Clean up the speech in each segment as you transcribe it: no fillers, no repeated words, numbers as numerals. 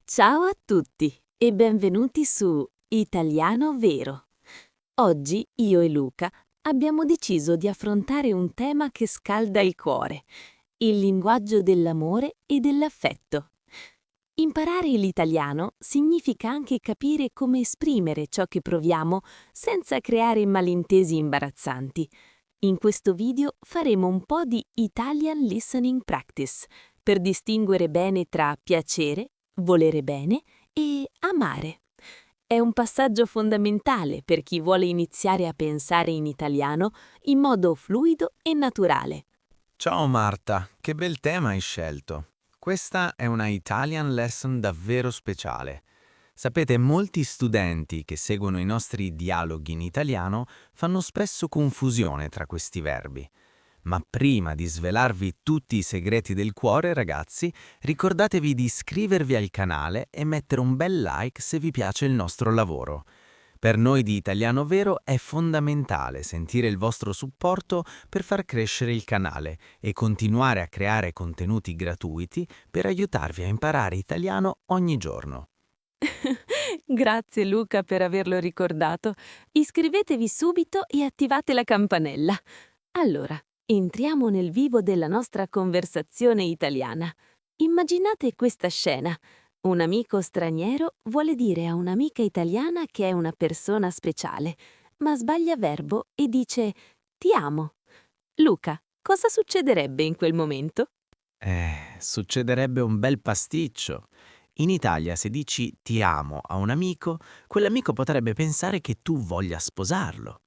Ciao a tutti e benvenuti su Italiano Vero. Oggi io e Luca abbiamo deciso di affrontare un tema che scalda il cuore, il linguaggio dell'amore e dell'affetto. Imparare l'italiano significa anche capire come esprimere ciò che proviamo senza creare malintesi imbarazzanti. In questo video faremo un po' di Italian Listening Practice per distinguere bene tra piacere, volere bene e amare. È un passaggio fondamentale per chi vuole iniziare a pensare in italiano in modo fluido e naturale. Ciao Marta, che bel tema hai scelto. Questa è una Italian lesson davvero speciale. Sapete, molti studenti che seguono i nostri dialoghi in italiano fanno spesso confusione tra questi verbi. Ma prima di svelarvi tutti i segreti del cuore, ragazzi, ricordatevi di iscrivervi al canale e mettere un bel like se vi piace il nostro lavoro. Per noi di Italiano Vero è fondamentale sentire il vostro supporto per far crescere il canale e continuare a creare contenuti gratuiti per aiutarvi a imparare italiano ogni giorno. Grazie Luca per averlo ricordato. Iscrivetevi subito e attivate la campanella. Allora, entriamo nel vivo della nostra conversazione italiana. Immaginate questa scena. Un amico straniero vuole dire a un'amica italiana che è una persona speciale, ma sbaglia verbo e dice ti amo. Luca, cosa succederebbe in quel momento? Succederebbe un bel pasticcio. In Italia, se dici ti amo a un amico, quell'amico potrebbe pensare che tu voglia sposarlo.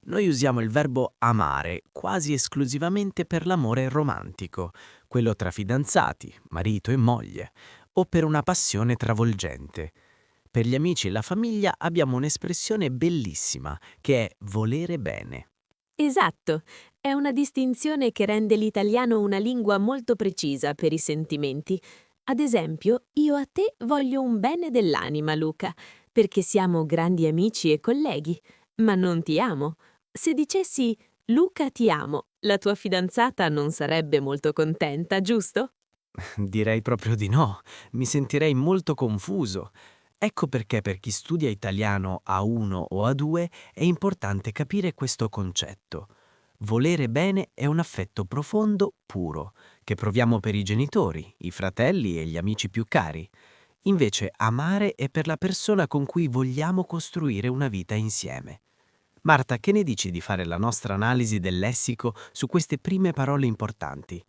Noi usiamo il verbo amare quasi esclusivamente per l'amore romantico, quello tra fidanzati, marito e moglie, o per una passione travolgente. Per gli amici e la famiglia abbiamo un'espressione bellissima che è volere bene. Esatto, è una distinzione che rende l'italiano una lingua molto precisa per i sentimenti. Ad esempio, io a te voglio un bene dell'anima, Luca, perché siamo grandi amici e colleghi, ma non ti amo. Se dicessi Luca ti amo, la tua fidanzata non sarebbe molto contenta, giusto? Direi proprio di no, mi sentirei molto confuso. Ecco perché per chi studia italiano A1 o A2 è importante capire questo concetto. Volere bene è un affetto profondo, puro, che proviamo per i genitori, i fratelli e gli amici più cari. Invece amare è per la persona con cui vogliamo costruire una vita insieme. Marta, che ne dici di fare la nostra analisi del lessico su queste prime parole importanti?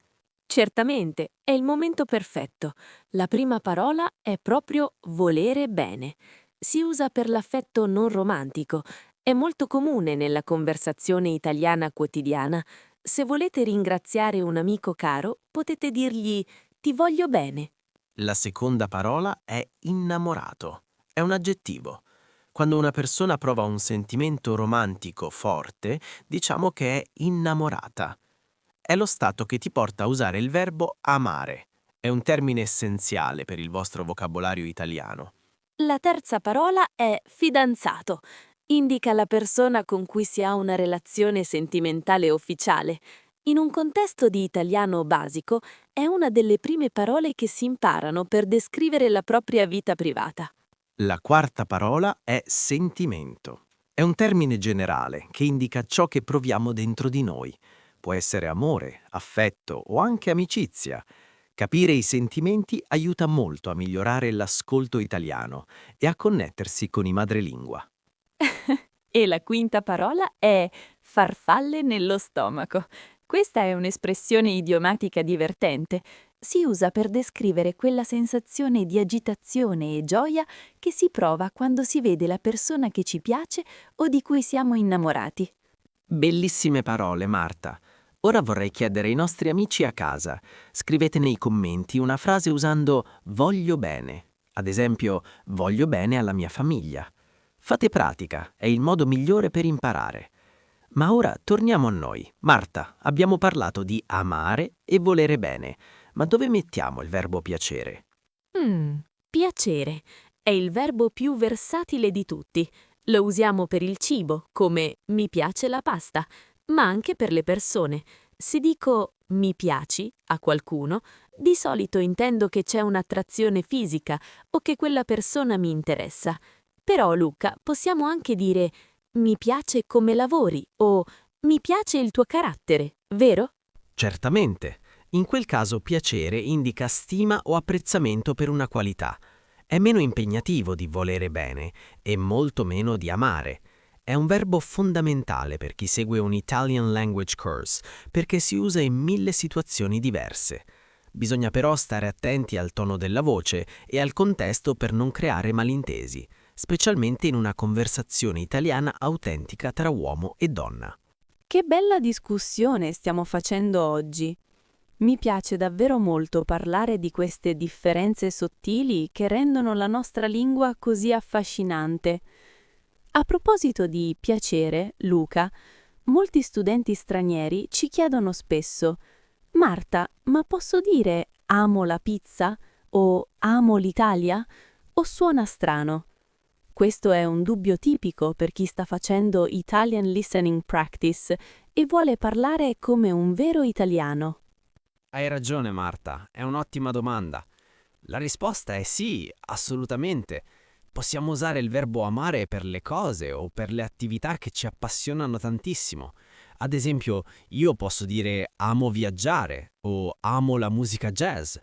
Certamente, è il momento perfetto. La prima parola è proprio volere bene. Si usa per l'affetto non romantico. È molto comune nella conversazione italiana quotidiana. Se volete ringraziare un amico caro, potete dirgli ti voglio bene. La seconda parola è innamorato. È un aggettivo. Quando una persona prova un sentimento romantico forte, diciamo che è innamorata. È lo stato che ti porta a usare il verbo amare. È un termine essenziale per il vostro vocabolario italiano. La terza parola è fidanzato. Indica la persona con cui si ha una relazione sentimentale ufficiale. In un contesto di italiano basico, è una delle prime parole che si imparano per descrivere la propria vita privata. La quarta parola è sentimento. È un termine generale che indica ciò che proviamo dentro di noi. Può essere amore, affetto o anche amicizia. Capire i sentimenti aiuta molto a migliorare l'ascolto italiano e a connettersi con i madrelingua. E la quinta parola è farfalle nello stomaco. Questa è un'espressione idiomatica divertente. Si usa per descrivere quella sensazione di agitazione e gioia che si prova quando si vede la persona che ci piace o di cui siamo innamorati. Bellissime parole, Marta. Ora vorrei chiedere ai nostri amici a casa. Scrivete nei commenti una frase usando voglio bene. Ad esempio, voglio bene alla mia famiglia. Fate pratica, è il modo migliore per imparare. Ma ora torniamo a noi. Marta, abbiamo parlato di amare e volere bene, ma dove mettiamo il verbo piacere? Piacere è il verbo più versatile di tutti. Lo usiamo per il cibo, come mi piace la pasta, ma anche per le persone. Se dico mi piaci a qualcuno, Di solito intendo che c'è un'attrazione fisica o che quella persona mi interessa. Però, Luca, possiamo anche dire mi piace come lavori o mi piace il tuo carattere, vero? Certamente. In quel caso piacere indica stima o apprezzamento per una qualità. È meno impegnativo di volere bene e molto meno di amare. È un verbo fondamentale per chi segue un Italian Language Course perché si usa in 1000 situazioni diverse. Bisogna però stare attenti al tono della voce e al contesto per non creare malintesi, specialmente in una conversazione italiana autentica tra uomo e donna. Che bella discussione stiamo facendo oggi. Mi piace davvero molto parlare di queste differenze sottili che rendono la nostra lingua così affascinante. A proposito di piacere, Luca, molti studenti stranieri ci chiedono spesso: Marta, ma posso dire amo la pizza? O amo l'Italia? O suona strano? Questo è un dubbio tipico per chi sta facendo Italian Listening Practice e vuole parlare come un vero italiano. Hai ragione Marta, è un'ottima domanda. La risposta è sì, assolutamente. Possiamo usare il verbo amare per le cose o per le attività che ci appassionano tantissimo. Ad esempio, io posso dire amo viaggiare o amo la musica jazz.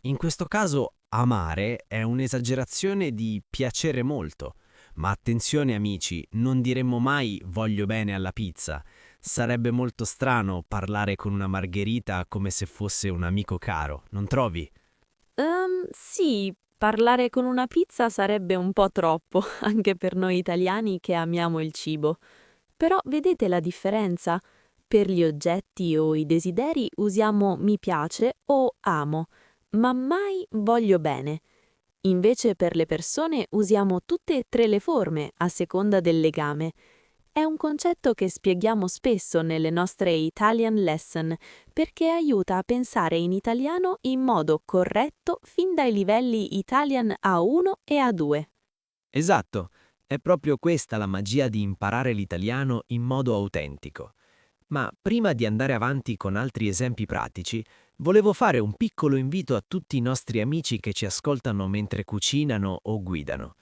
In questo caso, amare è un'esagerazione di piacere molto. Ma attenzione amici, non diremmo mai voglio bene alla pizza. Sarebbe molto strano parlare con una margherita come se fosse un amico caro, non trovi? Sì, parlare con una pizza sarebbe un po' troppo, anche per noi italiani che amiamo il cibo. Però vedete la differenza? Per gli oggetti o i desideri usiamo mi piace o amo, ma mai voglio bene. Invece per le persone usiamo tutte e tre le forme a seconda del legame. È un concetto che spieghiamo spesso nelle nostre Italian lesson perché aiuta a pensare in italiano in modo corretto fin dai livelli Italian A1 e A2. Esatto, è proprio questa la magia di imparare l'italiano in modo autentico. Ma prima di andare avanti con altri esempi pratici, volevo fare un piccolo invito a tutti i nostri amici che ci ascoltano mentre cucinano o guidano.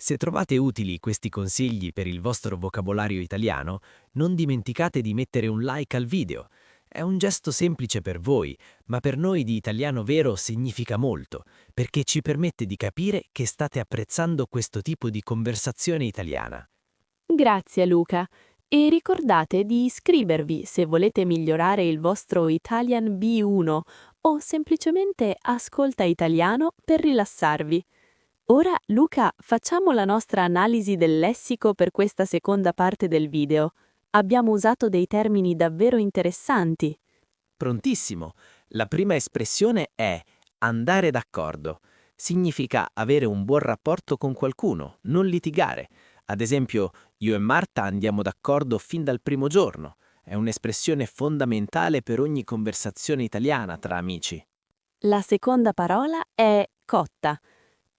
Se trovate utili questi consigli per il vostro vocabolario italiano, non dimenticate di mettere un like al video. È un gesto semplice per voi, ma per noi di Italiano Vero significa molto, perché ci permette di capire che state apprezzando questo tipo di conversazione italiana. Grazie Luca. E ricordate di iscrivervi se volete migliorare il vostro Italian B1 o semplicemente ascolta italiano per rilassarvi. Ora, Luca, facciamo la nostra analisi del lessico per questa seconda parte del video. Abbiamo usato dei termini davvero interessanti. Prontissimo! La prima espressione è andare d'accordo. Significa avere un buon rapporto con qualcuno, non litigare. Ad esempio, io e Marta andiamo d'accordo fin dal primo giorno. È un'espressione fondamentale per ogni conversazione italiana tra amici. La seconda parola è cotta.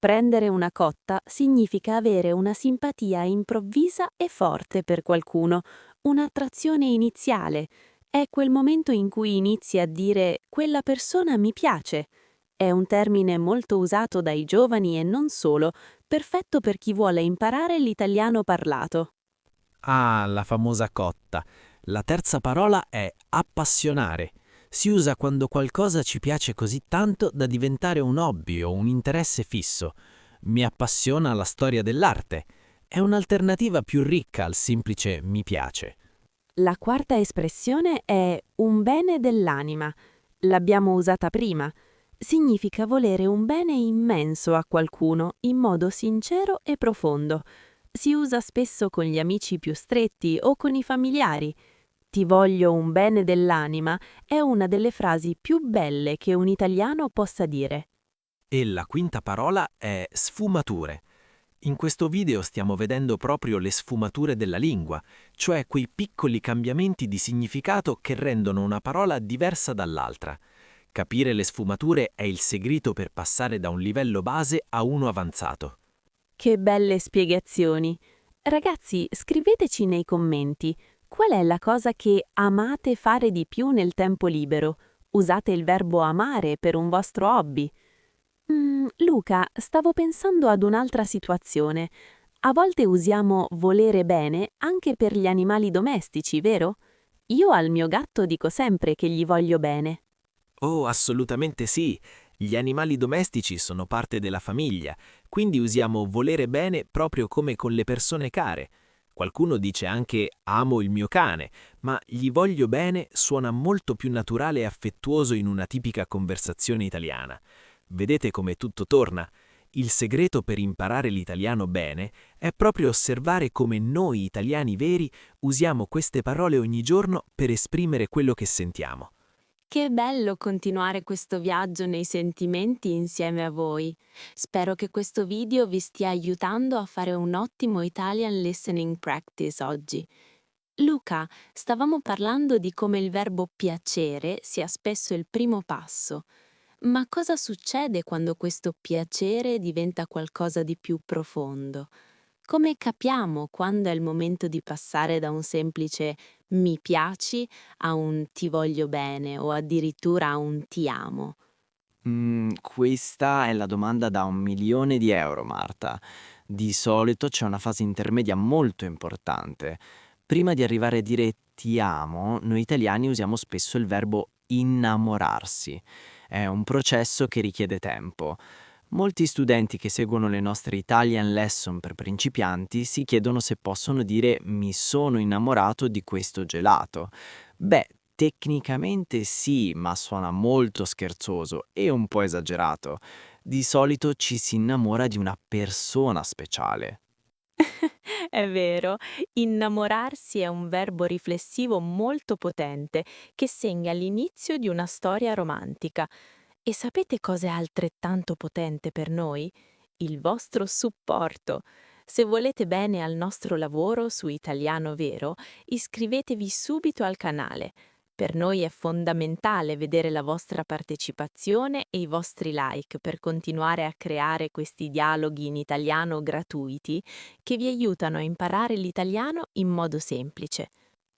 Prendere una cotta significa avere una simpatia improvvisa e forte per qualcuno, un'attrazione iniziale. È quel momento in cui inizi a dire quella persona mi piace. È un termine molto usato dai giovani e non solo, perfetto per chi vuole imparare l'italiano parlato. Ah, la famosa cotta. La terza parola è appassionare. Si usa quando qualcosa ci piace così tanto da diventare un hobby o un interesse fisso. Mi appassiona la storia dell'arte. È un'alternativa più ricca al semplice mi piace. La quarta espressione è un bene dell'anima. L'abbiamo usata prima. Significa volere un bene immenso a qualcuno in modo sincero e profondo. Si usa spesso con gli amici più stretti o con i familiari. Ti voglio un bene dell'anima è una delle frasi più belle che un italiano possa dire. E la quinta parola è sfumature. In questo video stiamo vedendo proprio le sfumature della lingua, cioè quei piccoli cambiamenti di significato che rendono una parola diversa dall'altra. Capire le sfumature è il segreto per passare da un livello base a uno avanzato. Che belle spiegazioni! Ragazzi, scriveteci nei commenti qual è la cosa che amate fare di più nel tempo libero usate il verbo amare per un vostro hobby. Luca, stavo pensando ad un'altra situazione. A volte usiamo volere bene anche per gli animali domestici, vero? Io al mio gatto dico sempre che gli voglio bene. Oh, assolutamente sì. Gli animali domestici sono parte della famiglia, quindi usiamo volere bene proprio come con le persone care. Qualcuno dice anche amo il mio cane, ma gli voglio bene suona molto più naturale e affettuoso in una tipica conversazione italiana. Vedete come tutto torna? Il segreto per imparare l'italiano bene è proprio osservare come noi italiani veri usiamo queste parole ogni giorno per esprimere quello che sentiamo. Che bello continuare questo viaggio nei sentimenti insieme a voi. Spero che questo video vi stia aiutando a fare un ottimo Italian listening practice oggi. Luca, stavamo parlando di come il verbo piacere sia spesso il primo passo. Ma cosa succede quando questo piacere diventa qualcosa di più profondo? Come capiamo quando è il momento di passare da un semplice mi piaci a un ti voglio bene o addirittura a un ti amo? Questa è la domanda da 1.000.000 di euro, Marta. Di solito c'è una fase intermedia molto importante. Prima di arrivare a dire ti amo, noi italiani usiamo spesso il verbo innamorarsi. È un processo che richiede tempo. Molti studenti che seguono le nostre Italian lesson per principianti si chiedono se possono dire mi sono innamorato di questo gelato. Beh, tecnicamente sì, ma suona molto scherzoso e un po' esagerato. Di solito ci si innamora di una persona speciale. È vero, innamorarsi è un verbo riflessivo molto potente che segna l'inizio di una storia romantica. E sapete cosa è altrettanto potente per noi? Il vostro supporto. Se volete bene al nostro lavoro su Italiano Vero, iscrivetevi subito al canale. Per noi è fondamentale vedere la vostra partecipazione e i vostri like per continuare a creare questi dialoghi in italiano gratuiti che vi aiutano a imparare l'italiano in modo semplice.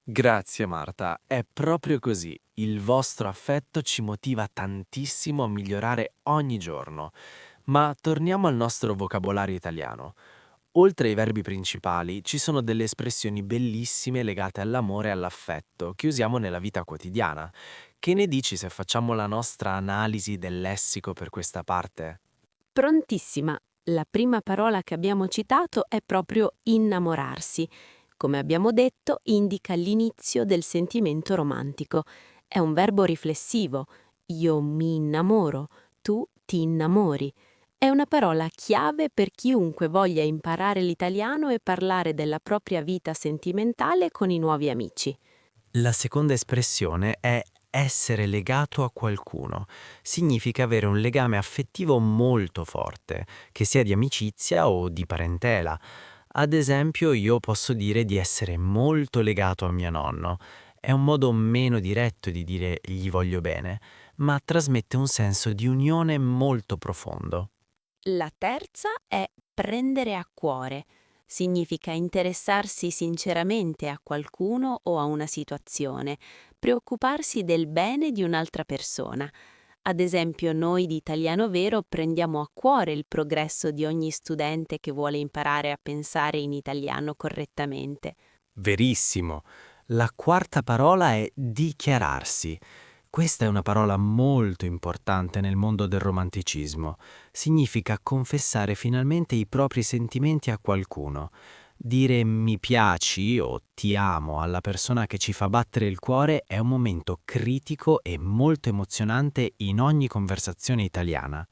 Grazie Marta, è proprio così. Il vostro affetto ci motiva tantissimo a migliorare ogni giorno. Ma torniamo al nostro vocabolario italiano. Oltre ai verbi principali, ci sono delle espressioni bellissime legate all'amore e all'affetto che usiamo nella vita quotidiana. Che ne dici se facciamo la nostra analisi del lessico per questa parte? Prontissima! La prima parola che abbiamo citato è proprio innamorarsi. Come abbiamo detto, indica l'inizio del sentimento romantico. È un verbo riflessivo. Io mi innamoro, tu ti innamori. È una parola chiave per chiunque voglia imparare l'italiano e parlare della propria vita sentimentale con i nuovi amici. La seconda espressione è essere legato a qualcuno. Significa avere un legame affettivo molto forte, che sia di amicizia o di parentela. Ad esempio, io posso dire di essere molto legato a mio nonno. È un modo meno diretto di dire gli voglio bene, ma trasmette un senso di unione molto profondo. La terza è prendere a cuore. Significa interessarsi sinceramente a qualcuno o a una situazione, preoccuparsi del bene di un'altra persona. Ad esempio, noi di Italiano Vero prendiamo a cuore il progresso di ogni studente che vuole imparare a pensare in italiano correttamente. Verissimo. La quarta parola è dichiararsi. Questa è una parola molto importante nel mondo del romanticismo. Significa confessare finalmente i propri sentimenti a qualcuno. Dire mi piaci o ti amo alla persona che ci fa battere il cuore è un momento critico e molto emozionante in ogni conversazione italiana.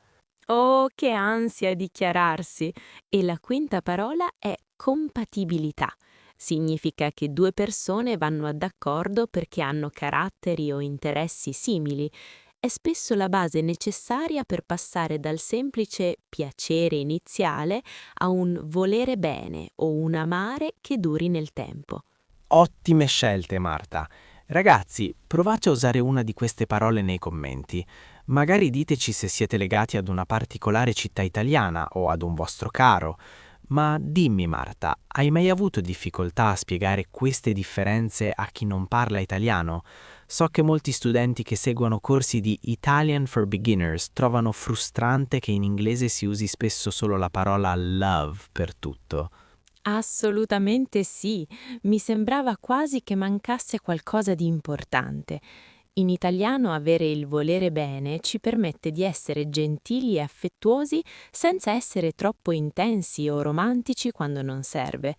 Oh, che ansia dichiararsi! E la quinta parola è compatibilità. Significa che due persone vanno d'accordo perché hanno caratteri o interessi simili. È spesso la base necessaria per passare dal semplice piacere iniziale a un volere bene o un amare che duri nel tempo. Ottime scelte, Marta. Ragazzi, provate a usare una di queste parole nei commenti. Magari diteci se siete legati ad una particolare città italiana o ad un vostro caro. Ma dimmi, Marta, hai mai avuto difficoltà a spiegare queste differenze a chi non parla italiano? So che molti studenti che seguono corsi di Italian for Beginners trovano frustrante che in inglese si usi spesso solo la parola love per tutto. Assolutamente sì, mi sembrava quasi che mancasse qualcosa di importante. In italiano avere il volere bene ci permette di essere gentili e affettuosi senza essere troppo intensi o romantici quando non serve.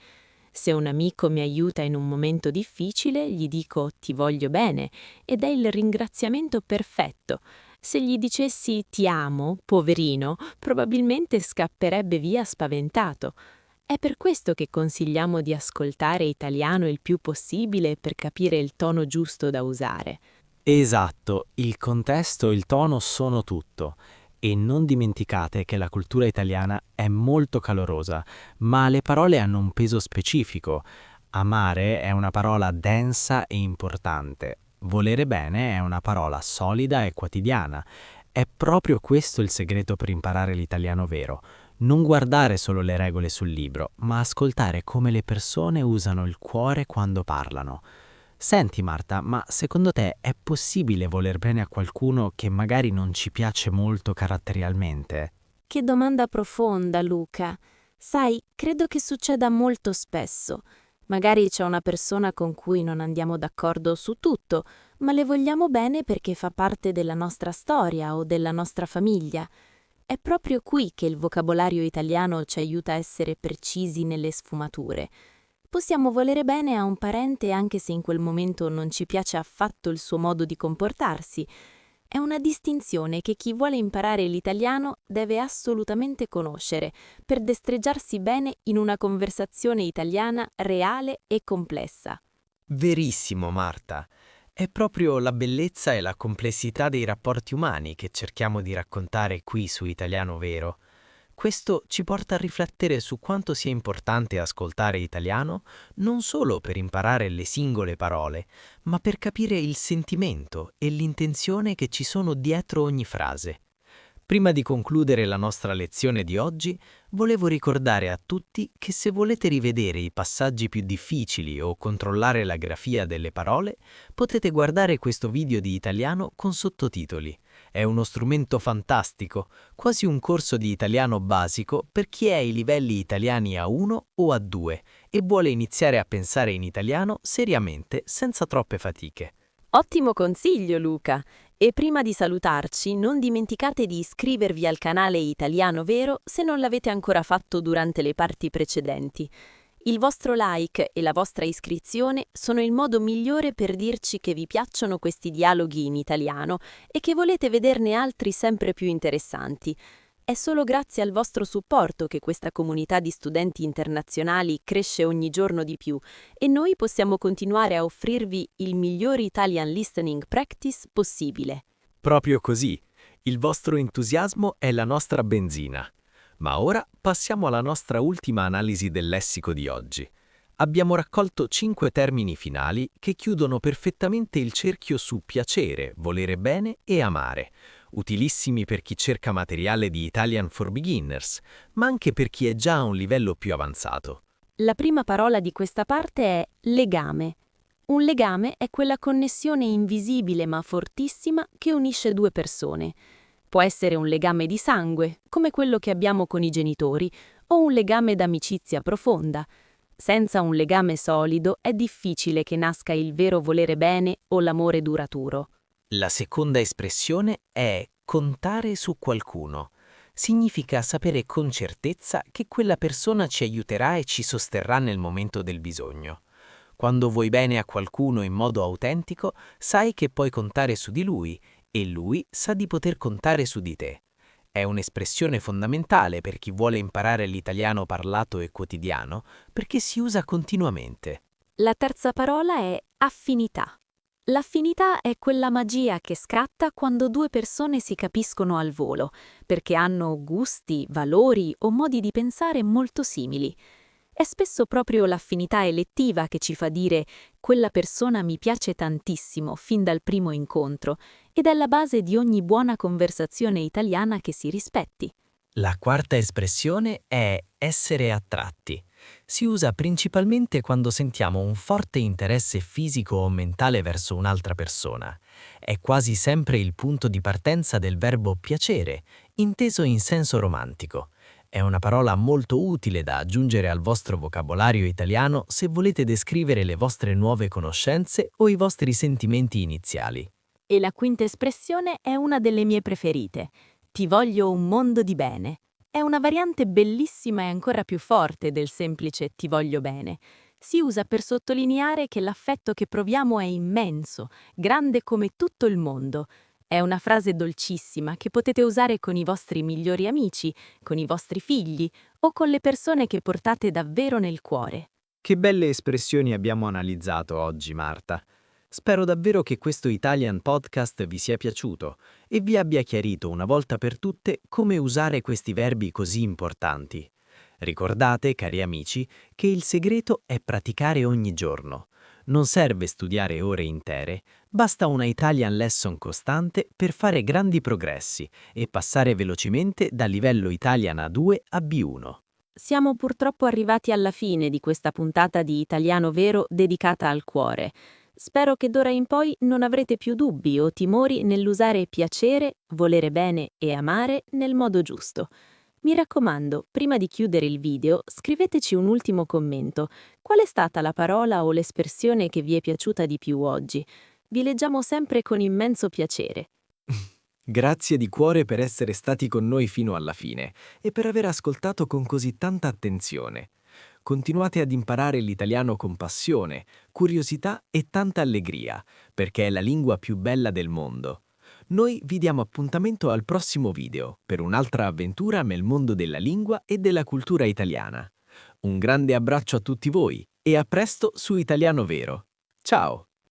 Se un amico mi aiuta in un momento difficile, gli dico ti voglio bene ed è il ringraziamento perfetto. Se gli dicessi ti amo, poverino, probabilmente scapperebbe via spaventato. È per questo che consigliamo di ascoltare italiano il più possibile per capire il tono giusto da usare. Esatto, il contesto e il tono sono tutto. E non dimenticate che la cultura italiana è molto calorosa, ma le parole hanno un peso specifico. Amare è una parola densa e importante. Volere bene è una parola solida e quotidiana. È proprio questo il segreto per imparare l'italiano vero. Non guardare solo le regole sul libro, ma ascoltare come le persone usano il cuore quando parlano. Senti Marta, ma secondo te è possibile voler bene a qualcuno che magari non ci piace molto caratterialmente? Che domanda profonda, Luca. Sai, credo che succeda molto spesso. Magari c'è una persona con cui non andiamo d'accordo su tutto, ma le vogliamo bene perché fa parte della nostra storia o della nostra famiglia. È proprio qui che il vocabolario italiano ci aiuta a essere precisi nelle sfumature. Possiamo volere bene a un parente anche se in quel momento non ci piace affatto il suo modo di comportarsi. È una distinzione che chi vuole imparare l'italiano deve assolutamente conoscere per destreggiarsi bene in una conversazione italiana reale e complessa. Verissimo, Marta. È proprio la bellezza e la complessità dei rapporti umani che cerchiamo di raccontare qui su Italiano Vero. Questo ci porta a riflettere su quanto sia importante ascoltare italiano non solo per imparare le singole parole, ma per capire il sentimento e l'intenzione che ci sono dietro ogni frase. Prima di concludere la nostra lezione di oggi, volevo ricordare a tutti che se volete rivedere i passaggi più difficili o controllare la grafia delle parole, potete guardare questo video di italiano con sottotitoli. È uno strumento fantastico, quasi un corso di italiano basico per chi è ai livelli italiani A1 o A2 e vuole iniziare a pensare in italiano seriamente senza troppe fatiche. Ottimo consiglio, Luca! E prima di salutarci, non dimenticate di iscrivervi al canale Italiano Vero se non l'avete ancora fatto durante le parti precedenti. Il vostro like e la vostra iscrizione sono il modo migliore per dirci che vi piacciono questi dialoghi in italiano e che volete vederne altri sempre più interessanti. È solo grazie al vostro supporto che questa comunità di studenti internazionali cresce ogni giorno di più e noi possiamo continuare a offrirvi il miglior Italian Listening Practice possibile. Proprio così, il vostro entusiasmo è la nostra benzina. Ma ora passiamo alla nostra ultima analisi del lessico di oggi. Abbiamo raccolto 5 termini finali che chiudono perfettamente il cerchio su piacere, volere bene e amare, utilissimi per chi cerca materiale di Italian for Beginners, ma anche per chi è già a un livello più avanzato. La prima parola di questa parte è legame. Un legame è quella connessione invisibile ma fortissima che unisce due persone. Può essere un legame di sangue, come quello che abbiamo con i genitori, o un legame d'amicizia profonda. Senza un legame solido è difficile che nasca il vero volere bene o l'amore duraturo. La seconda espressione è contare su qualcuno. Significa sapere con certezza che quella persona ci aiuterà e ci sosterrà nel momento del bisogno. Quando vuoi bene a qualcuno in modo autentico, sai che puoi contare su di lui e lui sa di poter contare su di te. È un'espressione fondamentale per chi vuole imparare l'italiano parlato e quotidiano perché si usa continuamente. La terza parola è affinità. L'affinità è quella magia che scatta quando due persone si capiscono al volo, perché hanno gusti, valori o modi di pensare molto simili. È spesso proprio l'affinità elettiva che ci fa dire «quella persona mi piace tantissimo» fin dal primo incontro, ed è la base di ogni buona conversazione italiana che si rispetti. La quarta espressione è essere attratti. Si usa principalmente quando sentiamo un forte interesse fisico o mentale verso un'altra persona. È quasi sempre il punto di partenza del verbo piacere, inteso in senso romantico. È una parola molto utile da aggiungere al vostro vocabolario italiano se volete descrivere le vostre nuove conoscenze o i vostri sentimenti iniziali. E la quinta espressione è una delle mie preferite. Ti voglio un mondo di bene. È una variante bellissima e ancora più forte del semplice ti voglio bene. Si usa per sottolineare che l'affetto che proviamo è immenso, grande come tutto il mondo. È una frase dolcissima che potete usare con i vostri migliori amici, con i vostri figli o con le persone che portate davvero nel cuore. Che belle espressioni abbiamo analizzato oggi, Marta. Spero davvero che questo Italian Podcast vi sia piaciuto e vi abbia chiarito una volta per tutte come usare questi verbi così importanti. Ricordate, cari amici, che il segreto è praticare ogni giorno. Non serve studiare ore intere, basta una Italian lesson costante per fare grandi progressi e passare velocemente dal livello Italian A2 a B1. Siamo purtroppo arrivati alla fine di questa puntata di Italiano Vero dedicata al cuore. Spero che d'ora in poi non avrete più dubbi o timori nell'usare piacere, volere bene e amare nel modo giusto. Mi raccomando, prima di chiudere il video, scriveteci un ultimo commento. Qual è stata la parola o l'espressione che vi è piaciuta di più oggi? Vi leggiamo sempre con immenso piacere. Grazie di cuore per essere stati con noi fino alla fine e per aver ascoltato con così tanta attenzione. Continuate ad imparare l'italiano con passione, curiosità e tanta allegria, perché è la lingua più bella del mondo. Noi vi diamo appuntamento al prossimo video per un'altra avventura nel mondo della lingua e della cultura italiana. Un grande abbraccio a tutti voi e a presto su Italiano Vero. Ciao!